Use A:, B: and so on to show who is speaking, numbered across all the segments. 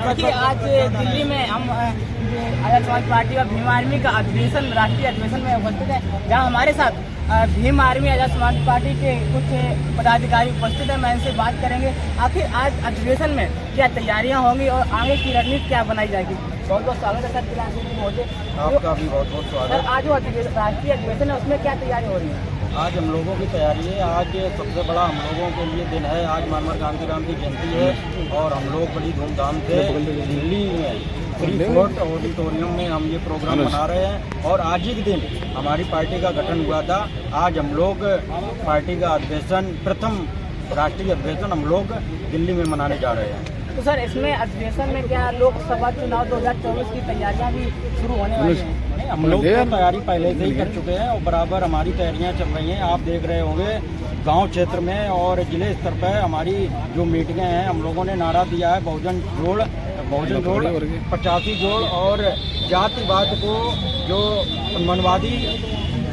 A: देखिए आज दिल्ली में हम आजाद समाज पार्टी और भीम आर्मी का अधिवेशन, राष्ट्रीय अधिवेशन में उपस्थित है, जहां हमारे साथ भीम आर्मी आजाद समाज पार्टी के कुछ पदाधिकारी उपस्थित हैं। मैं इनसे बात करेंगे आखिर आज अधिवेशन में क्या तैयारियां होंगी और आगे की रणनीति क्या बनाई जाएगी। बहुत बहुत स्वागत है सर।
B: आपका भी बहुत बहुत स्वागत।
A: आज जो राष्ट्रीय अधिवेशन है उसमें क्या तैयारी हो रही है?
B: आज हम लोगों की तैयारी है। आज सबसे बड़ा हम लोगों के लिए दिन है। आज महात्मा कांतीराम की जयंती है और हम लोग बड़ी धूमधाम से दिल्ली में फ्री फोर्ट ऑडिटोरियम में हम ये प्रोग्राम मना रहे हैं। और आज ही के दिन हमारी पार्टी का गठन हुआ था। आज हम लोग पार्टी का अधिवेशन, प्रथम राष्ट्रीय अधिवेशन हम लोग दिल्ली में मनाने जा रहे हैं।
A: तो सर इसमें अधिवेशन में क्या लोकसभा चुनाव 2024 की तैयारियां भी शुरू होने वाली हैं?
B: हम लोग तो तैयारी पहले से ही कर चुके हैं और बराबर हमारी तैयारियां चल रही हैं। आप देख रहे होंगे गांव क्षेत्र में और जिले स्तर पर हमारी जो मीटिंगें हैं, हम लोगों ने नारा दिया है बहुजन जोड़ 85 जोड़। और जातिवाद को जो मनवादी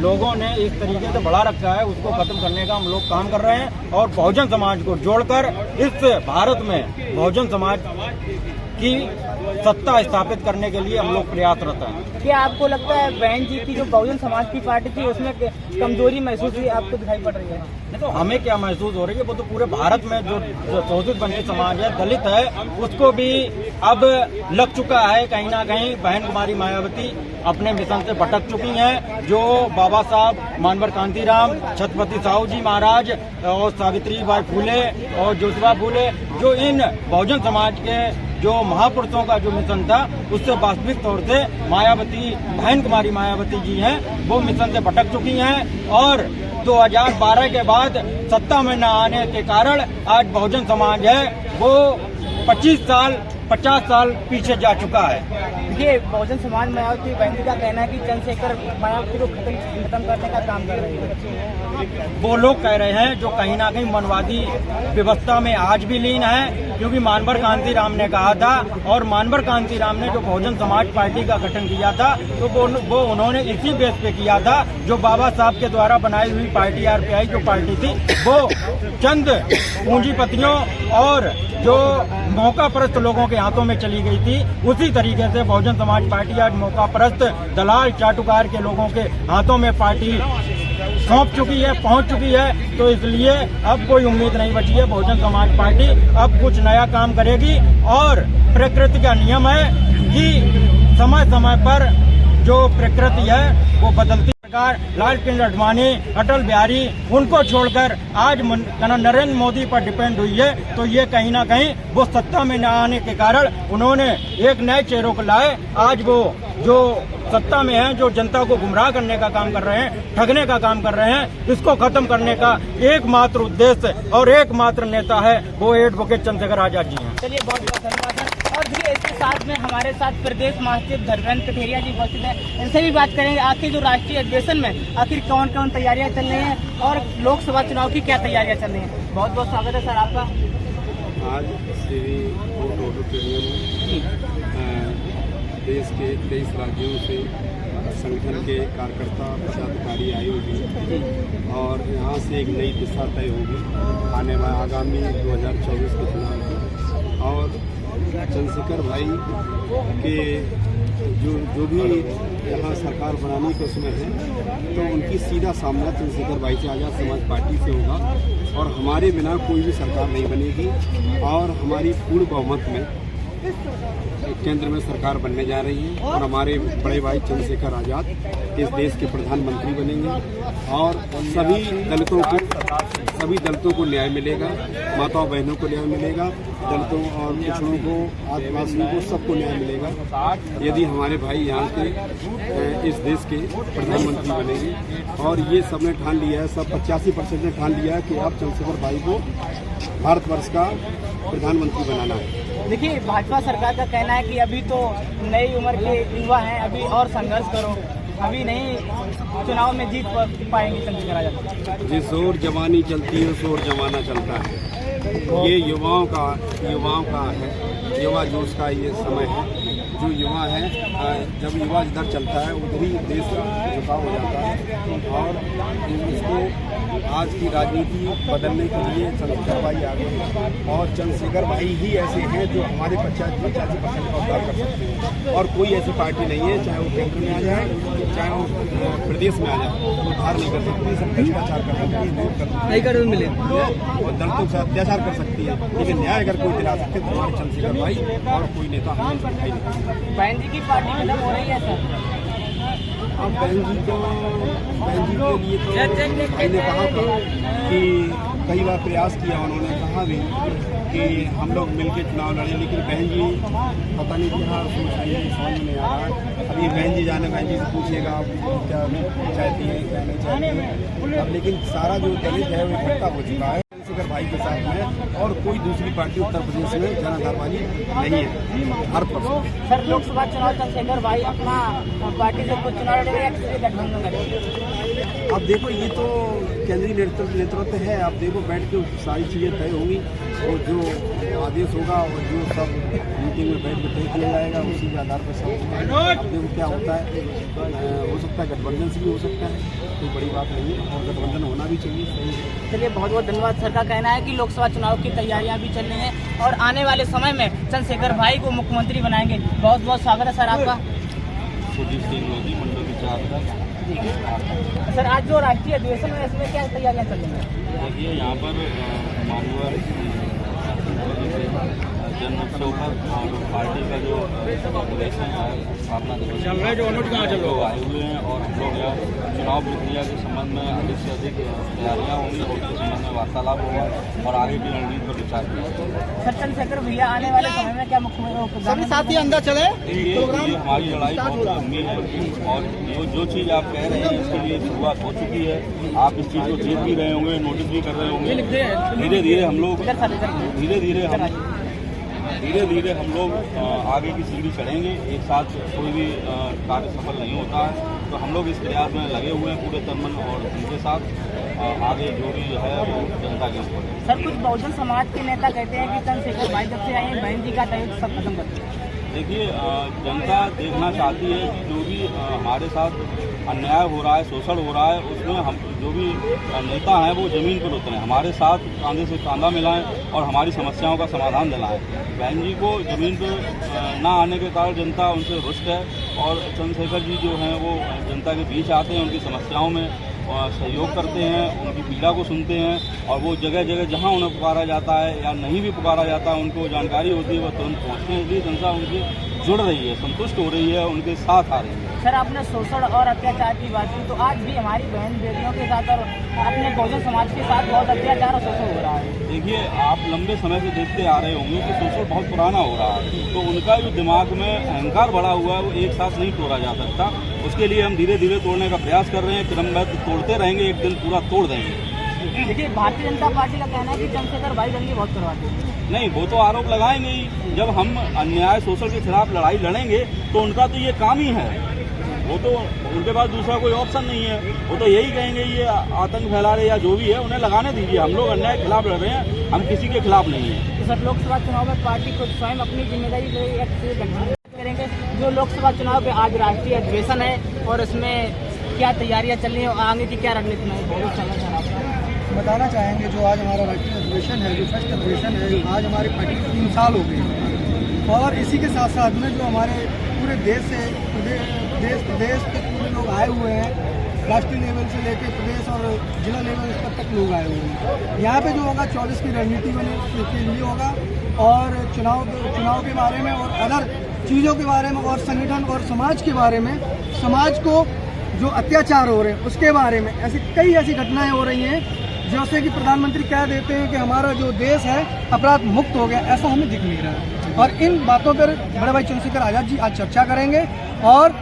B: लोगों ने इस तरीके से बढ़ा रखा है उसको खत्म करने का हम लोग काम कर रहे हैं और बहुजन समाज को जोड़कर इस भारत में बहुजन समाज की सत्ता स्थापित करने के लिए हम लोग प्रयासरत हैं।
A: क्या आपको लगता है बहन जी की जो बहुजन समाज की पार्टी थी उसमें कमजोरी महसूस हुई आपको दिखाई पड़ रही है?
B: तो हमें क्या महसूस हो रही है, वो तो पूरे भारत में जो शोषित वंचित समाज है, दलित है, उसको भी अब लग चुका है कहीं ना कहीं। बहन कुमारी मायावती अपने मिशन से भटक चुकी हैं। जो बाबा साहब मानवर कांतीराम, छत्रपति साहू जी महाराज और सावित्रीबाई फुले और ज्योतिबा फुले, जो इन बहुजन समाज के जो महापुरुषों का जो मिशन था उससे वास्तविक तौर से मायावती, बहन कुमारी मायावती जी हैं, वो मिशन से भटक चुकी हैं। और 2012 के बाद सत्ता में न आने के कारण आज बहुजन समाज है वो 50 साल पीछे जा चुका है।
A: देखिए बहुजन समाज मायावती बहन जी का कहना है कि चंद्रशेखर मायावती को खत्म करने का काम कर रही है।
B: वो लोग कह रहे हैं जो कहीं ना कहीं मनवादी व्यवस्था में आज भी लीन है, क्योंकि मानवर कांतीराम ने कहा था और मानवर कांतीराम ने जो बहुजन समाज पार्टी का गठन किया था तो वो उन्होंने इसी बेस पे किया था जो बाबा साहब के द्वारा बनाई हुई पार्टी आरपीआई जो पार्टी थी वो चंद पूंजीपतियों और जो मौका परस्त लोगों के हाथों में चली गई थी। उसी तरीके से बहुजन समाज पार्टी आज मौका परस्त दलाल चाटुकार के लोगों के हाथों में पार्टी सौंप चुकी है, पहुंच चुकी है। तो इसलिए अब कोई उम्मीद नहीं बची है। बहुजन समाज पार्टी अब कुछ नया काम करेगी और प्रकृति का नियम है कि समय समय पर जो प्रकृति है वो बदलती। लालकृष्ण आडवाणी, अटल बिहारी, उनको छोड़कर आज नरेंद्र मोदी पर डिपेंड हुई है। तो ये कहीं ना कहीं वो सत्ता में न आने के कारण उन्होंने एक नए चेहरों को लाए। आज वो जो सत्ता में हैं, जो जनता को गुमराह करने का काम कर रहे हैं, ठगने का काम कर रहे हैं, इसको खत्म करने का एकमात्र उद्देश्य और एकमात्र नेता है वो एडवोकेट चंद्रशेखर आजाद जी हैं।
A: चलिए बहुत बहुत धन्यवाद। और देखिए इसके साथ में हमारे साथ प्रदेश महासचिव धर्मेंद्र कठेरिया जी उपस्थित हैं। इनसे भी बात करेंगे आखिर जो राष्ट्रीय अधिवेशन में आखिर कौन कौन तैयारियां चल रही हैं और लोकसभा चुनाव की क्या तैयारियां चल रही हैं। बहुत बहुत स्वागत है सर आपका।
C: आज श्री फोर्ट ऑडिटोरियम में देश के 23 राज्यों से संगठन के कार्यकर्ता पदाधिकारी आए हुए और यहाँ से एक नई दिशा तय होगी आने वाले आगामी 2024 के चुनाव की। और चंद्रशेखर भाई के जो भी यहाँ सरकार बनाने के उसमें है तो उनकी सीधा सामना चंद्रशेखर भाई से आजाद समाज पार्टी से होगा और हमारे बिना कोई भी सरकार नहीं बनेगी और हमारी पूर्ण बहुमत में केंद्र में सरकार बनने जा रही है और हमारे बड़े भाई चंद्रशेखर आजाद इस देश के प्रधानमंत्री बनेंगे और सभी दलितों को न्याय मिलेगा, माताओं बहनों को न्याय मिलेगा, दलितों और पिछड़ों को, आदिवासियों को, सबको न्याय मिलेगा यदि हमारे भाई यहाँ के इस देश के प्रधानमंत्री बनेंगे। और ये सबने ठान लिया है, सब 85% ने ठान लिया है कि अब चंद्रशेखर भाई को भारतवर्ष का प्रधानमंत्री बनाना है।
A: देखिए भाजपा सरकार का कहना है कि अभी तो नई उम्र के युवा हैं, अभी और संघर्ष करो, अभी नहीं चुनाव में जीत पाएंगे चंद्रशेखर आजाद।
C: जिस ओर जवानी चलती है उस ओर जमाना चलता है। ये युवाओं का है, युवा जोश का ये समय है। जो युवा है, जब युवा जिधर चलता है उधर ही देश का झुकाव हो जाता है और इसको आज की राजनीति बदलने के लिए चंद्रशेखर भाई आगे हैं और चंद्रशेखर भाई ही ऐसे हैं जो हमारे 50% का उद्धार कर सकते हैं और कोई ऐसी पार्टी नहीं है, चाहे वो केंद्र में आ जाए चाहे वो प्रदेश में आ जाए, वो उद्धार नहीं कर सकती, सब भ्रष्टाचार कर सकती है, दूर कर सकती है मिले और दलितों से अत्याचार कर सकती है, लेकिन न्याय अगर कोई दिला सकते तो हमारे चंद्रशेखर भाई और कोई नेता हमें दिखाई नहीं।
A: बहन जी की पार्टी खत्म हो रही है सर।
C: अब बहन जी के लिए तो भाई ने कहा था कि कई बार प्रयास किया, उन्होंने कहा भी कि हम लोग मिलकर चुनाव लड़े, लेकिन बहन जी पता नहीं क्या सोच रही है, समझ में नहीं आ रहा। अभी बहन जी जाने, बहन जी से पूछिएगा आप क्या चाहती हैं क्या नहीं चाहती हैं। अब लेकिन सारा जो दलित है वो इकट्ठा हो चुका है चंद्रशेखर भाई के साथ में और कोई दूसरी पार्टी उत्तर प्रदेश में जनाधार वाली नहीं है हर परसेंट।
A: सर लोकसभा चुनाव चंद्रशेखर भाई अपना पार्टी से कुछ चुनाव लड़ेंगे या किसी गठबंधन करेंगे?
C: अब देखो ये तो केंद्रीय नेतृत्व है, आप देखो बैठ के सारी चीज़ें तय होंगी और जो आदेश होगा और जो सब मीटिंग में बैठ के तय किया जाएगा उसी के आधार पर सब देखो क्या होता है। हो सकता है गठबंधन से भी हो सकता है, कोई बड़ी बात नहीं है और गठबंधन होना भी चाहिए।
A: चलिए बहुत बहुत धन्यवाद। सर का कहना है कि लोकसभा चुनाव की तैयारियां भी चल रही हैं और आने वाले समय में चंद्रशेखर भाई को मुख्यमंत्री बनाएंगे। बहुत बहुत स्वागत है सर आपका। सर आज जो राष्ट्रीय अधिवेशन है इसमें क्या तैयारियां चल रही हैं?
D: देखिए यहाँ पर माननीय जन उत्सव पर पार्टी का जो अधिवेशन है स्थापना दिवस
B: चल रहा है, जो अनुट कहाँ चल रहा है,
D: आए हुए हैं और हम लोग यहाँ चुनाव प्रक्रिया के संबंध में अधिक से अधिक तैयारियाँ होंगी और उसके संबंध में वार्तालाप होगा और आगे की रणनीति पर विचार किया।
A: सर चंद्रशेखर भैया आने वाले समय में क्या मुख्यमंत्री
E: साथ ही अंदर चले
D: ये हमारी लड़ाई बहुत लंबी है और जो चीज़ आप कह रहे हैं इसके लिए शुरुआत हो चुकी है। आप इस चीज़ को देख भी रहे होंगे, नोटिस भी कर रहे होंगे। धीरे धीरे हम लोग आगे की सीढ़ी चढ़ेंगे। एक साथ कोई भी कार्य सफल नहीं होता है, तो हम लोग इस प्रयास में लगे हुए हैं पूरे तन मन और उनके साथ आगे जो भी है वो जनता के ऊपर।
A: सर कुछ बहुजन समाज के नेता कहते हैं कि चंद्रशेखर भाई जब से आए हैं बहन जी का तय सब खत्म कर दिया।
D: देखिए जनता देखना चाहती है कि जो भी हमारे साथ अन्याय हो रहा है, शोषण हो रहा है, उसमें हम जो भी नेता हैं वो ज़मीन पर उतरें, हमारे साथ कांधे से कांधा मिलाएं और हमारी समस्याओं का समाधान दिलाएं। बहन जी को ज़मीन पर ना आने के कारण जनता उनसे रुष्ट है और चंद्रशेखर जी जो हैं वो जनता के बीच आते हैं, उनकी समस्याओं में सहयोग करते हैं, उनकी पीड़ा को सुनते हैं और वो जगह जगह जहां उन्हें पुकारा जाता है या नहीं भी पुकारा जाता उनको जानकारी होती है, वो तुरंत पहुँचते हैं। इसलिए जनता उनसे जुड़ रही है, संतुष्ट हो रही है, उनके साथ आ रही है।
A: सर आपने शोषण और अत्याचार की बात की, तो आज भी हमारी बहन बेटियों के साथ और अपने बहुजन समाज के साथ बहुत अत्याचार और शोषण हो रहा है।
D: देखिए आप लंबे समय से देखते आ रहे होंगे कि शोषण बहुत पुराना हो रहा है, तो उनका जो दिमाग में अहंकार बढ़ा हुआ है वो एक साथ नहीं तोड़ा जा सकता। उसके लिए हम धीरे धीरे तोड़ने का प्रयास कर रहे हैं, क्रमबद्ध तोड़ते रहेंगे, एक दिन पूरा तोड़ देंगे।
A: देखिए भारतीय जनता पार्टी का कहना है कि चंद्रशेखर भाई दंगे बहुत करवाते हैं।
D: नहीं, वो तो आरोप लगाएंगे ही। जब हम अन्याय शोषण के खिलाफ लड़ाई लड़ेंगे तो उनका तो ये काम ही है, वो तो उनके पास दूसरा कोई ऑप्शन नहीं है। वो तो यही कहेंगे ये आतंक फैला रहे या जो भी है उन्हें लगाने दीजिए, हम लोग अन्याय के खिलाफ लड़ रहे हैं, हम किसी के खिलाफ नहीं है।
A: तो सर लोकसभा चुनाव में पार्टी खुद स्वयं अपनी जिम्मेदारी करेंगे। जो लोकसभा चुनाव के आज राष्ट्रीय अधिवेशन है और इसमें क्या तैयारियां चल रही है और आगे की क्या रणनीति है
E: बताना चाहेंगे। जो आज हमारा राष्ट्रीय अधिवेशन है, जो फर्स्ट अधिवेशन है, आज हमारे पार्टी के 3 साल हो गए और इसी के साथ साथ में जो हमारे पूरे देश से देश प्रदेश के पूरे लोग आए हुए हैं, राष्ट्रीय लेवल से लेकर प्रदेश और जिला लेवल स्तर तक लोग आए हुए हैं। यहाँ पे जो होगा 24 की रणनीति बने के लिए होगा और चुनाव के बारे में और अदर चीज़ों के बारे में और संगठन और समाज के बारे में, समाज को जो अत्याचार हो रहे हैं उसके बारे में, कई ऐसी घटनाएं हो रही हैं जैसे कि प्रधानमंत्री कह देते हैं कि हमारा जो देश है अपराध मुक्त हो गया, ऐसा हमें दिख नहीं रहा है। और इन बातों पर बड़े भाई चंद्रशेखर आज़ाद जी आज चर्चा करेंगे और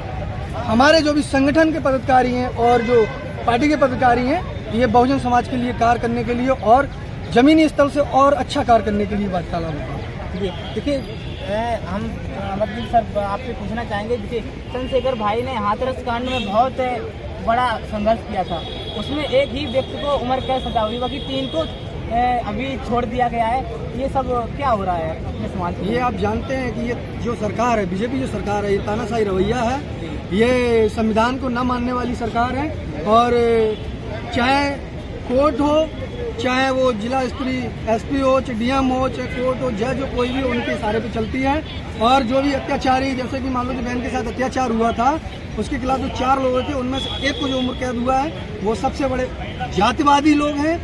E: हमारे जो भी संगठन के पदाधिकारी हैं और जो पार्टी के पदाधिकारी हैं, ये बहुजन समाज के लिए कार्य करने के लिए और जमीनी स्तर से और अच्छा कार्य करने के लिए वार्तालाप होगा।
A: देखिए हम अमरदीप सर आपसे पूछना चाहेंगे, देखिए चंद्रशेखर भाई ने हाथरस कांड में बहुत बड़ा संघर्ष किया था, उसमें एक ही व्यक्ति को उम्र कैद सजा हुई, बाकी 3 को अभी छोड़ दिया गया है। ये सब क्या हो रहा है अपने समाज में?
E: ये आप जानते हैं कि ये जो सरकार है, बीजेपी जो सरकार है, ये तानाशाही रवैया है, ये संविधान को न मानने वाली सरकार है और चाहे कोर्ट हो, चाहे वो जिला स्तरीय एसपी हो, चाहे डीएम हो, चाहे कोर्ट हो, जज हो, कोई भी उनके इशारे पे चलती है। और जो भी अत्याचारी, जैसे कि मान लो कि बहन के साथ अत्याचार हुआ था, उसके खिलाफ जो 4 लोग थे उनमें से एक को जो उम्र कैद हुआ है वो सबसे बड़े जातिवादी लोग हैं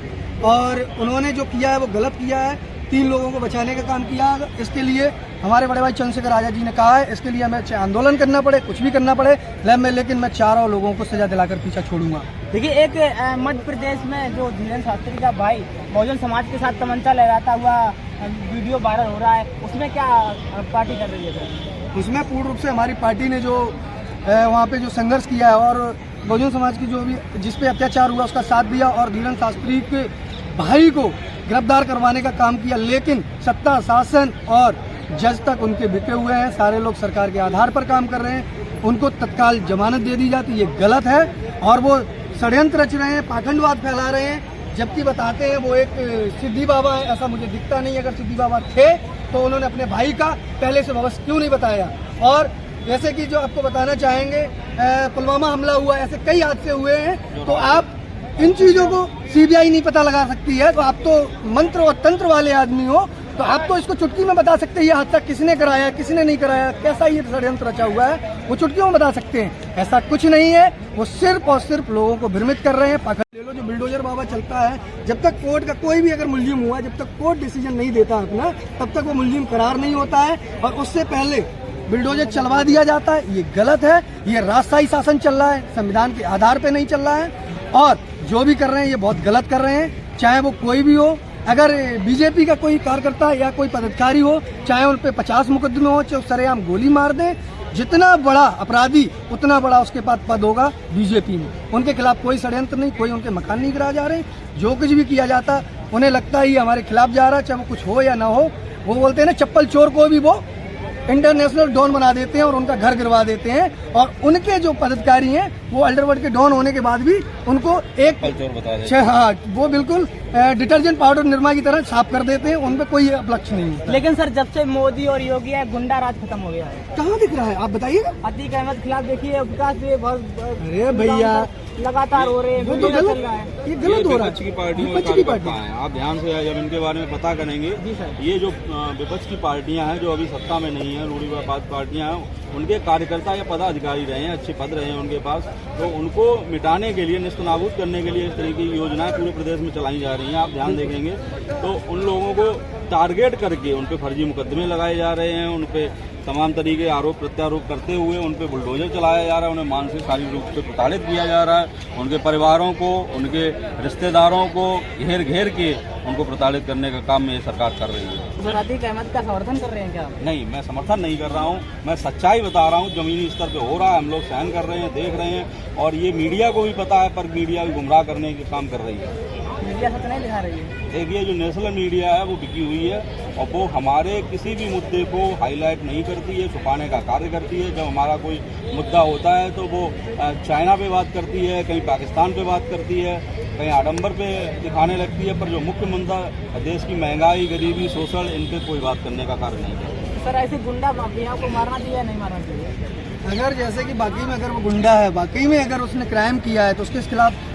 E: और उन्होंने जो किया है वो गलत किया है। 3 लोगों को बचाने का काम किया। इसके लिए हमारे बड़े भाई चंद्रशेखर आजाद जी ने कहा है इसके लिए हमें चाहे आंदोलन करना पड़े, कुछ भी करना पड़े, लेकिन मैं 4 लोगों को सजा दिलाकर पीछा छोड़ूंगा।
A: देखिए, एक मध्य प्रदेश में जो धीरेन्द्र शास्त्री का भाई बहुजन समाज के साथ तमंचा लहराता हुआ वीडियो वायरल हो रहा है, उसमें क्या पार्टी कर रही है सर?
E: उसमें पूर्ण रूप से हमारी पार्टी ने जो वहाँ पे जो संघर्ष किया है और बहुजन समाज की जो भी जिस पे अत्याचार हुआ उसका साथ दिया और धीरेन्द्र शास्त्री के भाई को गिरफ्तार करवाने का काम किया, लेकिन सत्ता, शासन और जज तक उनके बिके हुए हैं। सारे लोग सरकार के आधार पर काम कर रहे हैं, उनको तत्काल जमानत दे दी जाती, ये गलत है। और वो षड्यंत्र रच रहे हैं, पाखंडवाद फैला रहे हैं, जबकि बताते हैं वो एक सिद्धि बाबा है। ऐसा मुझे दिखता नहीं। अगर सिद्धि बाबा थे तो उन्होंने अपने भाई का पहले से भविष्य क्यों नहीं बताया? और जैसे कि जो आपको बताना चाहेंगे, पुलवामा हमला हुआ, ऐसे कई हादसे हुए हैं, तो आप इन चीजों को सीबीआई नहीं पता लगा सकती है, तो आप तो मंत्र और तंत्र वाले आदमी हो, तो आप तो इसको चुटकी में बता सकते हैं ये हादसा किसने कराया, किसने नहीं कराया, कैसा ये षड्यंत्र रचा हुआ है, वो चुटकियों में बता सकते हैं। ऐसा कुछ नहीं है, वो सिर्फ और सिर्फ लोगों को भ्रमित कर रहे हैं। पाखंड ले लो, जो बुलडोजर बाबा चलता है, जब तक कोर्ट का कोई भी अगर मुलजिम हुआ, जब तक कोर्ट डिसीजन नहीं देता अपना, तब तक वो मुलजिम करार नहीं होता है और उससे पहले बुलडोजर चलवा दिया जाता है। ये गलत है। ये राजशाही शासन चल रहा है, संविधान के आधार पे नहीं चल रहा है और जो भी कर रहे हैं ये बहुत गलत कर रहे हैं। चाहे वो कोई भी हो, अगर बीजेपी का कोई कार्यकर्ता या कोई पदाधिकारी हो, चाहे उन पे 50 मुकदमे हो, चाहे सरेआम गोली मार दें, जितना बड़ा अपराधी उतना बड़ा उसके पास पद होगा बीजेपी में। उनके खिलाफ कोई षड्यंत्र नहीं, कोई उनके मकान नहीं गिराया जा रहे। जो कुछ भी किया जाता उन्हें लगता है ये हमारे खिलाफ जा रहा है, चाहे वो कुछ हो या ना हो। वो बोलते हैं ना, चप्पल चोर को भी वो इंटरनेशनल डॉन बना देते हैं और उनका घर गिरवा देते हैं। और उनके जो पदाधिकारी हैं वो अंडरवर्ल्ड के डॉन होने के बाद भी उनको एक हाँ, वो बिल्कुल डिटर्जेंट पाउडर निरमा की तरह साफ कर देते हैं। उन पर कोई लक्ष्य नहीं है।
A: लेकिन सर, जब से मोदी और योगी है, गुंडा राज खत्म हो गया है।
E: कहाँ दिख रहा है, आप बताइएगा।
A: अतीक अहमद खिलाफ देखिए, विकास बहुत
E: अरे भैया
A: लगातार हो रहे हैं,
E: वो तो गलत, ये गलत हो रहा है।
D: विपक्ष की पार्टियों है, आप ध्यान से जब इनके बारे में पता करेंगे, ये जो विपक्ष की पार्टियां हैं जो अभी सत्ता में नहीं है, रूढ़िवादी पार्टियां हैं, उनके कार्यकर्ता या पदाधिकारी रहे हैं, अच्छे पद रहे हैं उनके पास, तो उनको मिटाने के लिए, निस्तनाबूद करने के लिए इस तरह की योजनाएं पूरे प्रदेश में चलाई जा रही हैं। आप ध्यान देखेंगे तो उन लोगों को टारगेट करके उन पे फर्जी मुकदमे लगाए जा रहे हैं, उन पे तमाम तरीके आरोप प्रत्यारोप करते हुए उन पे बुलडोजर चलाया जा रहा है, उन्हें मानसिक शारीरिक रूप से प्रताड़ित किया जा रहा है, उनके परिवारों को, उनके रिश्तेदारों को घेर घेर के उनको प्रताड़ित करने का काम ये सरकार कर रही है।
A: सर, अतीक अहमद का समर्थन कर रहे हैं क्या?
D: नहीं, मैं समर्थन नहीं कर रहा हूँ, मैं सच्चाई बता रहा हूँ। जमीनी स्तर पे हो रहा है, हम लोग सहन कर रहे हैं, देख रहे हैं, और ये मीडिया को भी पता है, पर मीडिया भी गुमराह करने के काम कर रही है।
A: मीडिया सच नहीं दिखा रही है।
D: देखिए, जो नेशनल मीडिया है वो बिकी हुई है और वो हमारे किसी भी मुद्दे को हाईलाइट नहीं करती है, छुपाने का कार्य करती है। जब हमारा कोई मुद्दा होता है तो वो चाइना पे बात करती है, कहीं पाकिस्तान पे बात करती है, कहीं आडंबर पे दिखाने लगती है, पर जो मुख्य मुद्दा देश की महंगाई, गरीबी, शोषण, इन पे कोई बात करने का कार्य नहीं करती।
A: सर, ऐसे गुंडा माफियाओं को मारना चाहिए या नहीं मारना चाहिए?
E: अगर जैसे कि बाकी में अगर वो गुंडा है, बाकी में अगर उसने क्राइम किया है तो उसके खिलाफ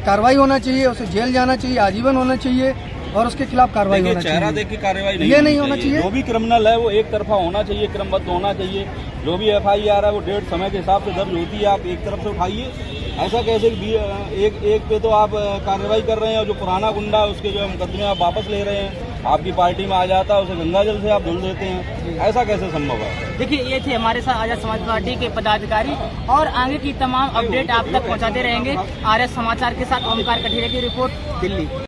E: कार्रवाई होना चाहिए, उसे जेल जाना चाहिए, आजीवन होना चाहिए और उसके खिलाफ कार्रवाई होना चाहिए।
D: चेहरा देख के कार्रवाई
E: नहीं होना चाहिए।
D: जो भी क्रिमिनल है वो एक तरफा होना चाहिए, क्रमबद्ध होना चाहिए। जो भी FIR है वो डेढ़ समय के हिसाब से दर्ज होती है, आप एक तरफ से उठाइए। ऐसा कैसे एक पे तो आप कार्रवाई कर रहे हैं और जो पुराना गुंडा है उसके जो मुकदमे आप वापस ले रहे हैं, आपकी पार्टी में आ जाता है, उसे गंगा जल से आप धुल देते हैं। ऐसा कैसे संभव है?
A: देखिए, ये थे हमारे साथ आजाद समाज पार्टी के पदाधिकारी और आगे की तमाम अपडेट आप तक पहुंचाते रहेंगे। RS समाचार के साथ ओमकार कठेरे की रिपोर्ट, दिल्ली।